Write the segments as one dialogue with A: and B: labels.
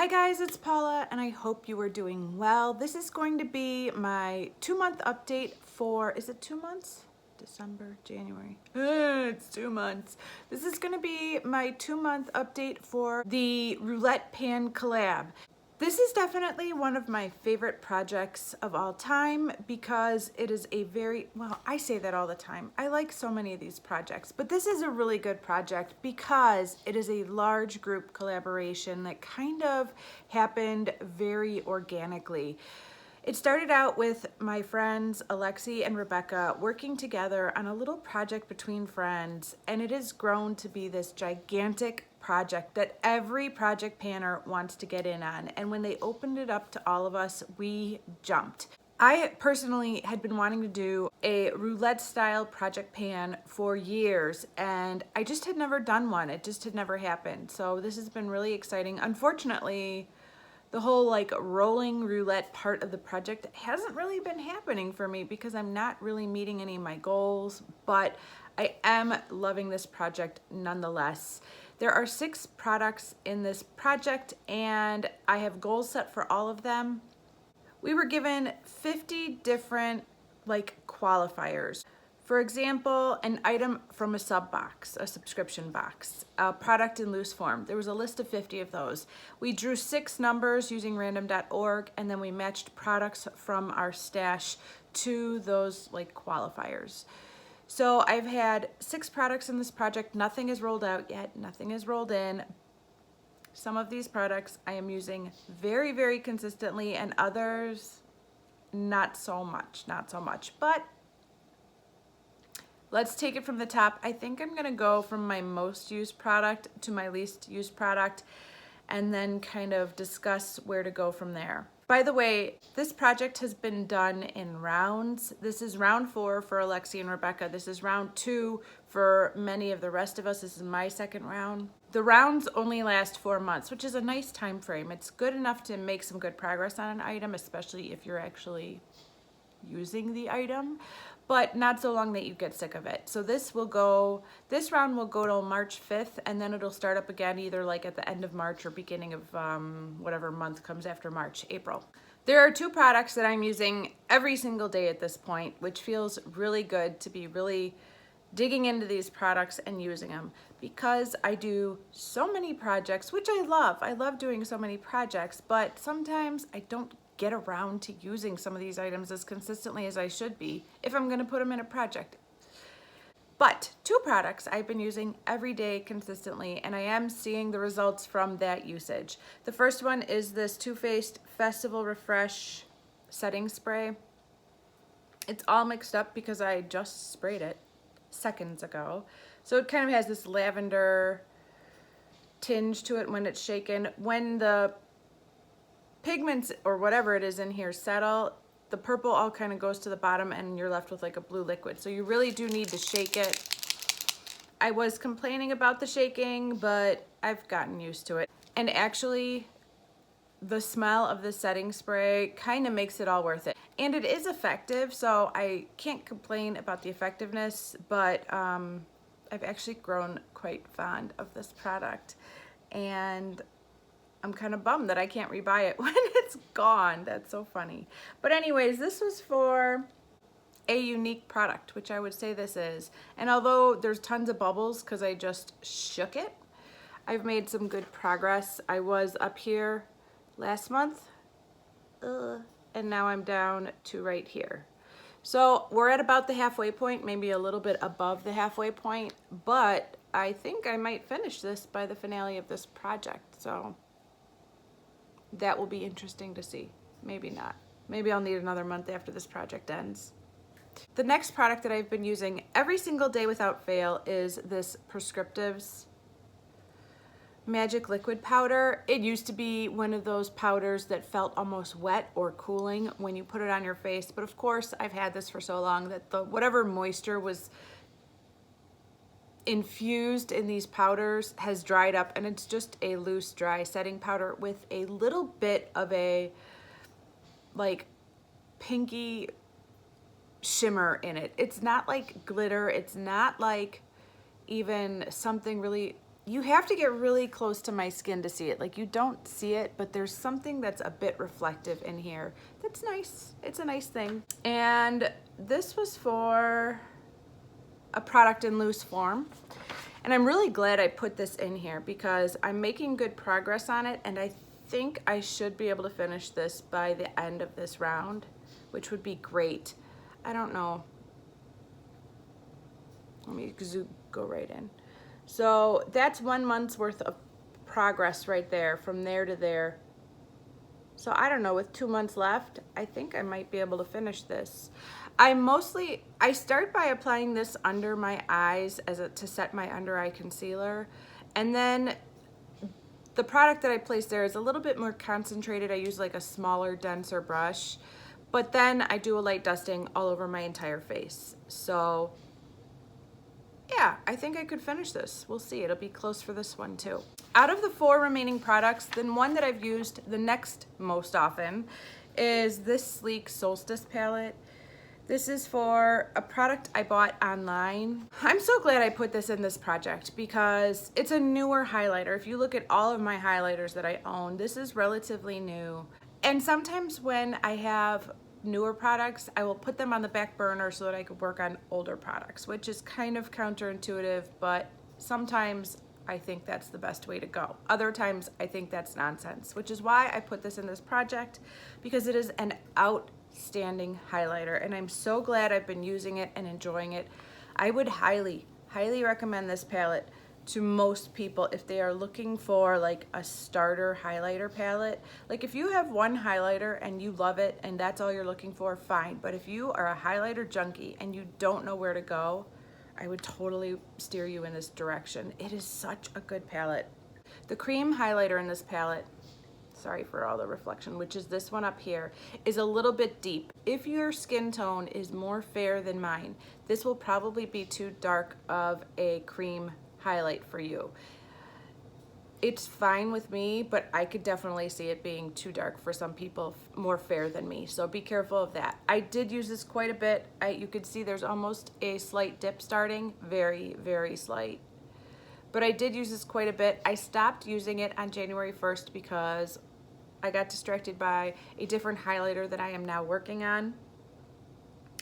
A: Hi guys, it's Paula and I hope you are doing well. This is going to be my 2-month update for, is it 2 months? December, January, it's 2 months. This is going to be my 2-month update for the Roulette Pan collab. This is definitely one of my favorite projects of all time because it is a very, well, I say that all the time. I like so many of these projects, but this is a really good project because it is a large group collaboration that kind of happened very organically. It started out with my friends Alexi and Rebecca working together on a little project between friends, and it has grown to be this gigantic project that every project panner wants to get in on. And when they opened it up to all of us, we jumped. I personally had been wanting to do a roulette style project pan for years, and I just had never done one. It just had never happened. So this has been really exciting. Unfortunately, the whole like rolling roulette part of the project hasn't really been happening for me because I'm not really meeting any of my goals, but I am loving this project nonetheless. There are 6 products in this project and I have goals set for all of them. We were given 50 different like qualifiers. For example, an item from a sub box, a subscription box, a product in loose form. There was a list of 50 of those. We drew 6 numbers using random.org and then we matched products from our stash to those like qualifiers. So I've had 6 products in this project. Nothing is rolled out yet. Nothing is rolled in. Some of these products I am using very, very consistently and others not so much, but let's take it from the top. I think I'm gonna go from my most used product to my least used product and then kind of discuss where to go from there. By the way, this project has been done in rounds. This is round 4 for Alexi and Rebecca. This is round 2 for many of the rest of us. This is my second round. The rounds only last 4 months, which is a nice time frame. It's good enough to make some good progress on an item, especially if you're actually using the item, but not so long that you get sick of it. So this round will go till March 5th, and then it'll start up again either like at the end of March or beginning of whatever month comes after March, April. There are 2 products that I'm using every single day at this point, which feels really good to be really digging into these products and using them because I do so many projects, which I love. I love doing so many projects, but sometimes I don't get around to using some of these items as consistently as I should be if I'm gonna put them in a project. But 2 products I've been using every day consistently, and I am seeing the results from that usage. The first one is this Too Faced Festival Refresh setting spray. It's all mixed up because I just sprayed it seconds ago. So it kind of has this lavender tinge to it when it's shaken. When the pigments or whatever it is in here settle, the purple all kind of goes to the bottom and you're left with like a blue liquid. So you really do need to shake it. I was complaining about the shaking, but I've gotten used to it. And actually, the smell of the setting spray kind of makes it all worth it. And it is effective, so I can't complain about the effectiveness, but I've actually grown quite fond of this product. And I'm kind of bummed that I can't rebuy it when it's gone. That's so funny. But anyways, this was for a unique product, which I would say this is. And although there's tons of bubbles because I just shook it, I've made some good progress. I was up here last month, and now I'm down to right here. So we're at about the halfway point, maybe a little bit above the halfway point, but I think I might finish this by the finale of this project. So that will be interesting to see. Maybe not. Maybe I'll need another month after this project ends. The next product that I've been using every single day without fail is this Prescriptives Magic Liquid Powder. It used to be one of those powders that felt almost wet or cooling when you put it on your face, but of course I've had this for so long that the whatever moisture was infused in these powders has dried up, and it's just a loose dry setting powder with a little bit of a like pinky shimmer in it. It's not like glitter, it's not like even something really You have to get really close to my skin to see it. Like, you don't see it, but there's something that's a bit reflective in here. That's nice. It's a nice thing. And this was for a product in loose form. And I'm really glad I put this in here because I'm making good progress on it, and I think I should be able to finish this by the end of this round, which would be great. I don't know. Let me go right in. So that's 1 month's worth of progress right there, from there to there. So I don't know, with 2 months left, I think I might be able to finish this. I start by applying this under my eyes to set my under eye concealer. And then the product that I place there is a little bit more concentrated. I use like a smaller, denser brush. But then I do a light dusting all over my entire face. So yeah, I think I could finish this. We'll see. It'll be close for this one too. Out of the 4 remaining products, then one that I've used the next most often is this Sleek Solstice palette. This is for a product I bought online. I'm so glad I put this in this project because it's a newer highlighter. If you look at all of my highlighters that I own, this is relatively new. And sometimes when I have newer products, I will put them on the back burner so that I could work on older products, which is kind of counterintuitive, but sometimes I think that's the best way to go. Other times I think that's nonsense, which is why I put this in this project, because it is an outstanding highlighter and I'm so glad I've been using it and enjoying it. I would highly recommend this palette to most people if they are looking for like a starter highlighter palette. Like, if you have one highlighter and you love it and that's all you're looking for, fine. But if you are a highlighter junkie and you don't know where to go, I would totally steer you in this direction. It is such a good palette. The cream highlighter in this palette, sorry for all the reflection, which is this one up here, is a little bit deep. If your skin tone is more fair than mine, this will probably be too dark of a cream highlight for you. It's fine with me, but I could definitely see it being too dark for some people more fair than me, so be careful of that. I did use this quite a bit. You could see there's almost a slight dip starting, very, very slight. But I did use this quite a bit. I stopped using it on January 1st because I got distracted by a different highlighter that I am now working on.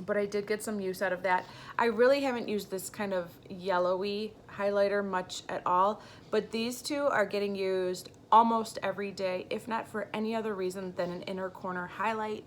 A: But I did get some use out of that. I really haven't used this kind of yellowy highlighter much at all, but these two are getting used almost every day, if not for any other reason than an inner corner highlight.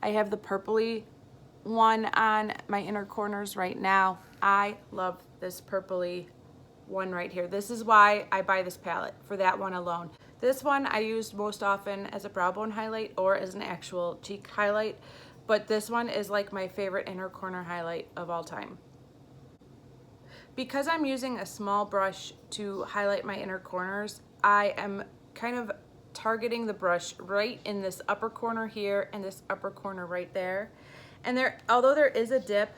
A: I have the purpley one on my inner corners right now. I love this purpley one right here. This is why I buy this palette, for that one alone. This one I used most often as a brow bone highlight or as an actual cheek highlight. But this one is like my favorite inner corner highlight of all time. Because I'm using a small brush to highlight my inner corners, I am kind of targeting the brush right in this upper corner here and this upper corner right there. And although there is a dip,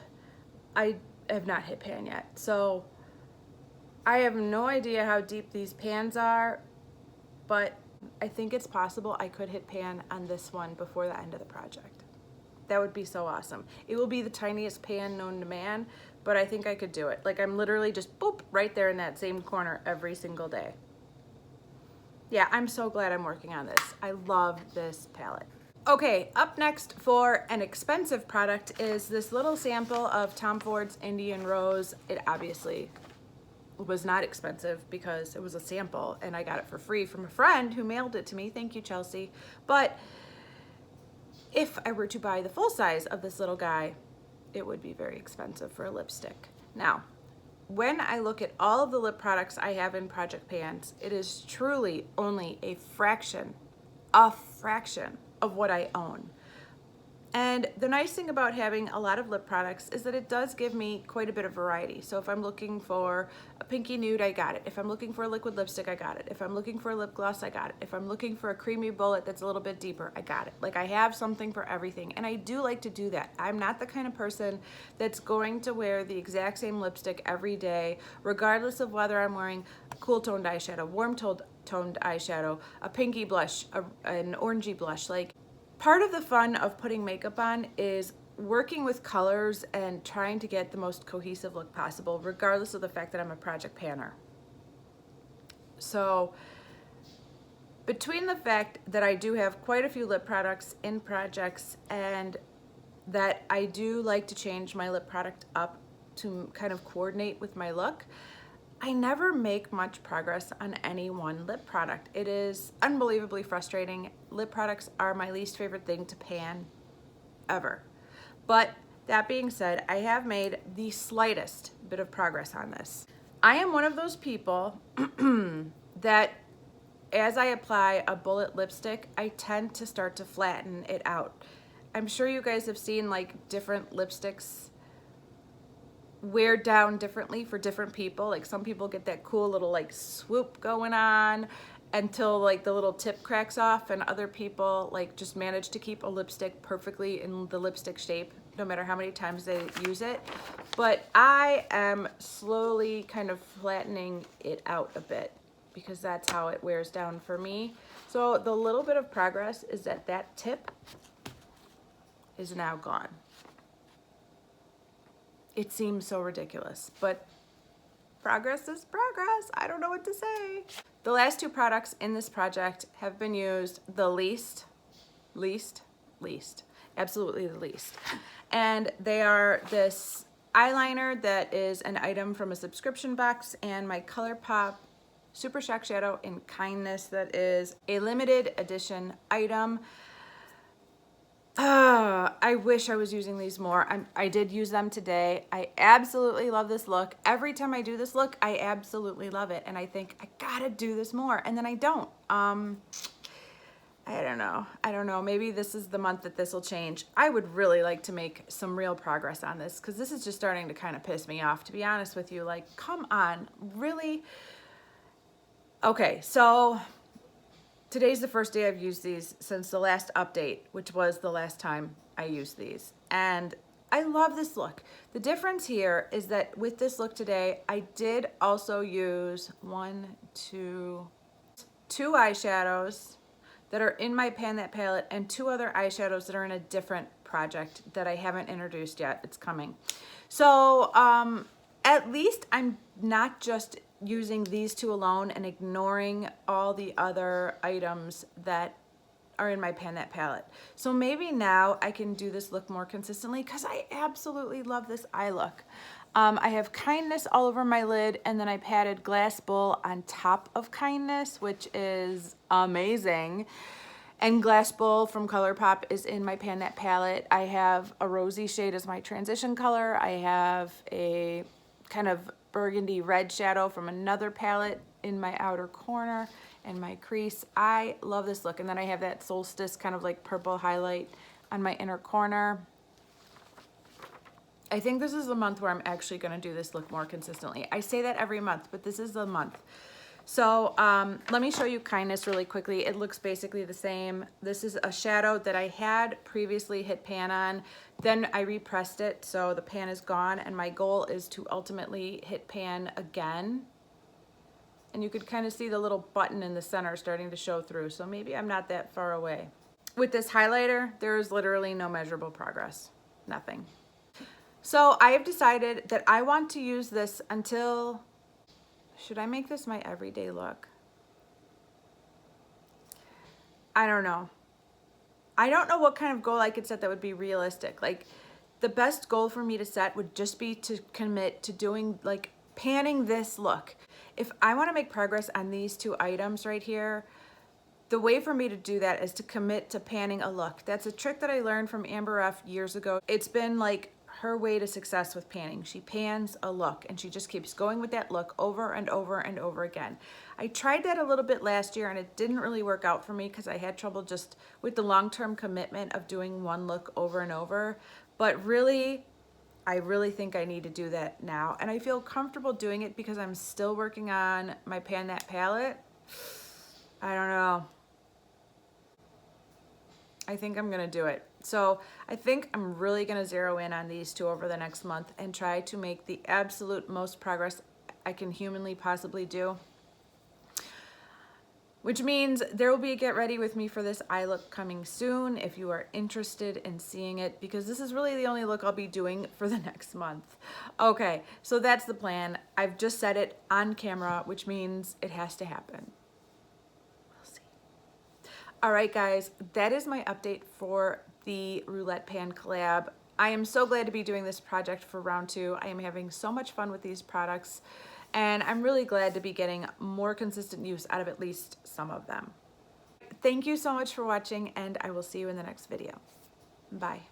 A: I have not hit pan yet. So I have no idea how deep these pans are, but I think it's possible I could hit pan on this one before the end of the project. That would be so awesome. It will be the tiniest pan known to man, but I think I could do it. Like, I'm literally just boop right there in that same corner every single day. Yeah, I'm so glad I'm working on this. I love this palette. Okay, up next for an expensive product is this little sample of Tom Ford's Indian Rose. It obviously was not expensive because it was a sample and I got it for free from a friend who mailed it to me. Thank you, Chelsea. But if I were to buy the full size of this little guy, it would be very expensive for a lipstick. Now, when I look at all of the lip products I have in Project Pans, it is truly only a fraction of what I own. And the nice thing about having a lot of lip products is that it does give me quite a bit of variety. So if I'm looking for a pinky nude, I got it. If I'm looking for a liquid lipstick, I got it. If I'm looking for a lip gloss, I got it. If I'm looking for a creamy bullet that's a little bit deeper, I got it. Like, I have something for everything. And I do like to do that. I'm not the kind of person that's going to wear the exact same lipstick every day, regardless of whether I'm wearing cool toned eyeshadow, warm toned eyeshadow, a pinky blush, an orangey blush. Like, part of the fun of putting makeup on is working with colors and trying to get the most cohesive look possible, regardless of the fact that I'm a project panner. So between the fact that I do have quite a few lip products in projects and that I do like to change my lip product up to kind of coordinate with my look, I never make much progress on any one lip product. It is unbelievably frustrating. Lip products are my least favorite thing to pan ever. But that being said, I have made the slightest bit of progress on this. I am one of those people that as I apply a bullet lipstick, I tend to start to flatten it out. I'm sure you guys have seen like different lipsticks wear down differently for different people. Like some people get that cool little like swoop going on until like the little tip cracks off, and other people like just manage to keep a lipstick perfectly in the lipstick shape no matter how many times they use it. But I am slowly kind of flattening it out a bit because that's how it wears down for me. So the little bit of progress is that that tip is now gone. It seems so ridiculous, but progress is progress. I don't know what to say. The last two products in this project have been used the least, absolutely the least. And they are this eyeliner that is an item from a subscription box, and my ColourPop Super Shock Shadow in Kindness that is a limited edition item. I wish I was using these more. I did use them today. I absolutely love this look. Every time I do this look, I absolutely love it. And I think I gotta do this more. And then I don't. I don't know. Maybe this is the month that this will change. I would really like to make some real progress on this because this is just starting to kind of piss me off, to be honest with you. Like, come on, really? Okay, so today's the first day I've used these since the last update, which was the last time I used these. And I love this look. The difference here is that with this look today, I did also use two eyeshadows that are in my Pan That palette and two other eyeshadows that are in a different project that I haven't introduced yet. It's coming. So at least I'm not just using these two alone and ignoring all the other items that are in my Pan That palette. So maybe now I can do this look more consistently because I absolutely love this eye look. I have Kindness all over my lid, and then I patted Glass Bowl on top of Kindness, which is amazing. And Glass Bowl from ColourPop is in my Pan That palette. I have a rosy shade as my transition color. I have a kind of burgundy red shadow from another palette in my outer corner and my crease. I love this look. And then I have that Solstice kind of like purple highlight on my inner corner. I think this is the month where I'm actually going to do this look more consistently. I say that every month, but this is the month. So let me show you Kindness really quickly. It looks basically the same. This is a shadow that I had previously hit pan on. Then I repressed it, so the pan is gone, and my goal is to ultimately hit pan again. And you could kind of see the little button in the center starting to show through, so maybe I'm not that far away. With this highlighter, there is literally no measurable progress. Nothing. So I have decided that I want to use this until... Should I make this my everyday look? I don't know. I don't know what kind of goal I could set that would be realistic. Like, the best goal for me to set would just be to commit to doing, like, panning this look. If I want to make progress on these two items right here, the way for me to do that is to commit to panning a look. That's a trick that I learned from Amber F years ago. It's been like her way to success with panning. She pans a look and she just keeps going with that look over and over and over again. I tried that a little bit last year and it didn't really work out for me because I had trouble just with the long-term commitment of doing one look over and over. But really, I really think I need to do that now. And I feel comfortable doing it because I'm still working on my Pan That palette. I don't know. I think I'm gonna do it. So I think I'm really gonna zero in on these two over the next month and try to make the absolute most progress I can humanly possibly do. which means there will be a get ready with me for this eye look coming soon if you are interested in seeing it, because this is really the only look I'll be doing for the next month. Okay, so that's the plan. I've just said it on camera, which means it has to happen. We'll see. All right, guys, that is my update for the Roulette Pan collab. I am so glad to be doing this project for round 2. I am having so much fun with these products, and I'm really glad to be getting more consistent use out of at least some of them. Thank you so much for watching, and I will see you in the next video. Bye.